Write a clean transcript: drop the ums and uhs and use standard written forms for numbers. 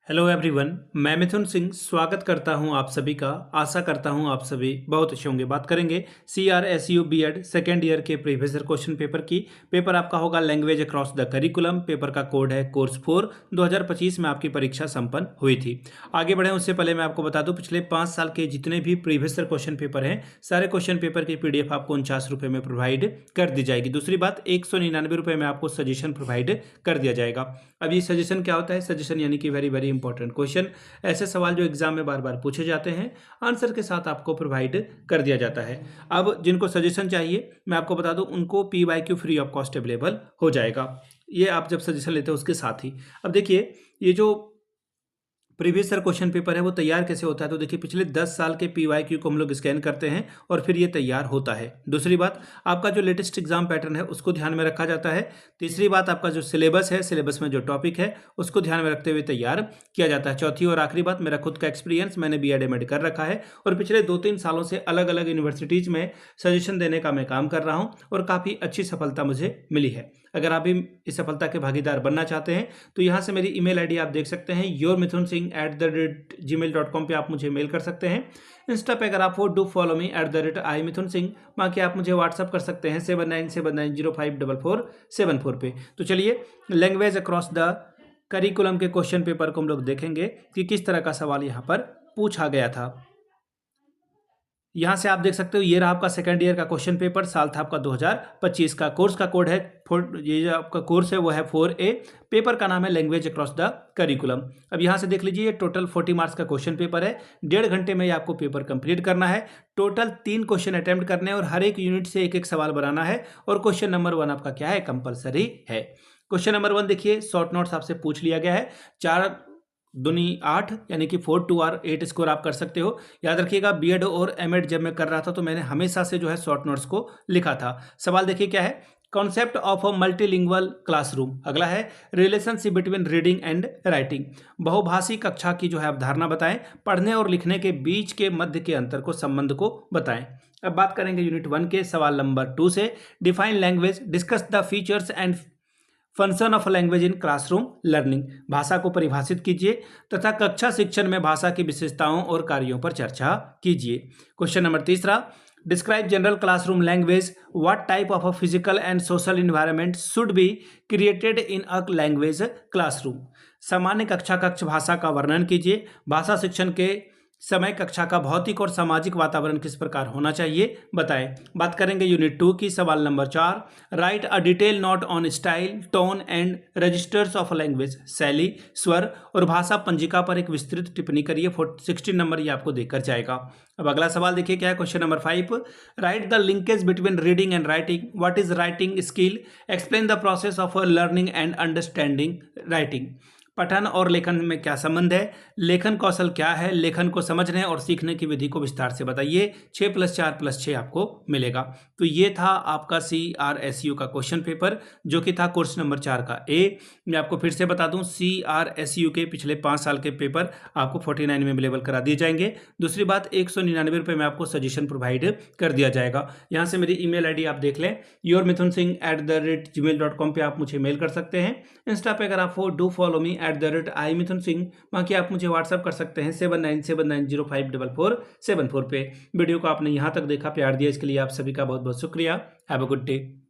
Hello everyone, मैं मिथुन सिंह स्वागत करता हूं आप सभी का। आशा करता हूं आप सभी बहुत अच्छे होंगे। बात करेंगे CRSU बीएड सेकेंड ईयर के प्रीवियस ईयर क्वेश्चन पेपर की। पेपर आपका होगा language across the curriculum. Paper का कोड है कोर्स 4। 2025 में आपकी परीक्षा संपन्न हुई थी। आगे बढ़े उससे पहले मैं आपको बता दूं, पिछले 5 साल के जितने भी प्रीवियस ईयर क्वेश्चन पेपर हैं, सारे क्वेश्चन पेपर की PDF आपको 49 रुपये में प्रोवाइड कर दी जाएगी। दूसरी बात, 199 रुपये में आपको सजेशन प्रोवाइड कर दिया जाएगा। अब ये सजेशन क्या होता है? सजेशन यानी कि वेरी इंपॉर्टेंट क्वेश्चन, ऐसे सवाल जो एग्जाम में बार बार पूछे जाते हैं, आंसर के साथ आपको प्रोवाइड कर दिया जाता है। अब जिनको सजेशन चाहिए मैं आपको बता दूं, उनको PYQ free of cost available हो जाएगा। ये आप जब सजेशन लेते हो उसके साथ ही। अब देखिए, ये जो प्रीवियस ईयर क्वेश्चन पेपर है वो तैयार कैसे होता है, तो देखिए पिछले 10 साल के PYQ को हम लोग स्कैन करते हैं और फिर ये तैयार होता है। दूसरी बात, आपका जो लेटेस्ट एग्जाम पैटर्न है उसको ध्यान में रखा जाता है। तीसरी बात, आपका जो सिलेबस है, सिलेबस में जो टॉपिक है उसको ध्यान में रखते हुए तैयार किया जाता है। चौथी और आखिरी बात, मेरा खुद का एक्सपीरियंस, मैंने BEd MAd कर रखा है और पिछले 2-3 सालों से अलग अलग यूनिवर्सिटीज़ में सजेशन देने का मैं काम कर रहा हूँ और काफ़ी अच्छी सफलता मुझे मिली है। अगर आप भी इस सफलता के भागीदार बनना चाहते हैं तो यहाँ से मेरी email ID आप देख सकते हैं, yourmithunsingh@gmail.com पे आप मुझे मेल कर सकते हैं। इंस्टा पे अगर आप हो, डू फॉलो मी @iMithunSingh। बाकी आप मुझे व्हाट्सअप कर सकते हैं 7979054474 पे। तो चलिए, लैंग्वेज अक्रॉस द करिकुलम के क्वेश्चन पेपर को हम लोग देखेंगे कि किस तरह का सवाल यहाँ पर पूछा गया था। यहाँ से आप देख सकते हो, ये रहा आपका सेकंड ईयर का क्वेश्चन पेपर। साल था आपका 2025 का। कोर्स का कोड है ये जो आपका कोर्स है वो है 4A। पेपर का नाम है लैंग्वेज अक्रॉस द करिकुलम। अब यहाँ से देख लीजिए, ये टोटल 40 मार्क्स का क्वेश्चन पेपर है। 1.5 घंटे में ये आपको पेपर कंप्लीट करना है। टोटल 3 क्वेश्चन अटेम्प्ट करने हैं और हर एक यूनिट से एक एक सवाल बनाना है। और क्वेश्चन नंबर 1 आपका क्या है? कंपलसरी है। क्वेश्चन नंबर 1 देखिए, शॉर्ट नोट्स आपसे पूछ लिया गया है। 4 दूनी 8 यानी कि 4 2 और 8 स्कोर आप कर सकते हो। याद रखिएगा, BEd और MAd जब मैं कर रहा था तो मैंने हमेशा से जो है शॉर्ट नोट्स को लिखा था। सवाल देखिए क्या है, concept of a multilingual classroom. अगला है relationship between reading and writing. बहुभाषी कक्षा की जो है अवधारणा बताएं। पढ़ने और लिखने के बीच के मध्य के अंतर को, संबंध को बताएं। अब बात करेंगे यूनिट 1 के सवाल नंबर 2 से। Define language, discuss the features and function of language in classroom learning. भाषा को परिभाषित कीजिए तथा कक्षा शिक्षण में भाषा की विशेषताओं और कार्यों पर चर्चा कीजिए। Question number 3, describe general classroom language. What type of a physical and social environment should be created in a language classroom. सामान्य कक्ष भाषा का वर्णन कीजिए। भाषा शिक्षण के समय कक्षा का भौतिक और सामाजिक वातावरण किस प्रकार होना चाहिए, बताएं। बात करेंगे यूनिट 2 की सवाल number 4, right a detail note on style, tone and registers of language. शैली, स्वर और भाषा पंजिका पर एक विस्तृत टिप्पणी करिए। 16 नंबर ये आपको देकर जाएगा। अब अगला सवाल देखिए क्या है, question number 5, right the linkage between reading and writing. What is writing skill, explain the process of learning and understanding writing. पठन और लेखन में क्या संबंध है, लेखन कौशल क्या है, लेखन को समझने और सीखने की विधि को विस्तार से बताइए। 6 + 4 + 6 आपको मिलेगा। तो ये था आपका CRSU का क्वेश्चन पेपर जो कि था कोर्स नंबर 4 का A। मैं आपको फिर से बता दूं, CRSU के पिछले 5 साल के पेपर आपको 49 में अवेलेबल करा दिए जाएंगे। दूसरी बात, 199 रुपये में आपको सजेशन प्रोवाइड कर दिया जाएगा। यहाँ से मेरी email ID आप देख लें, yourmithunSingh@gmail.com पे आप मुझे मेल कर सकते हैं। इंस्टा पे अगर आप हो, डू फॉलो मी @iMithunSingh। बाकी आप मुझे व्हाट्सअप कर सकते हैं 7979054474 पे। वीडियो को आपने यहाँ तक देखा, प्यार दिया, इसके लिए आप सभी का बहुत बहुत शुक्रिया। Have a good day.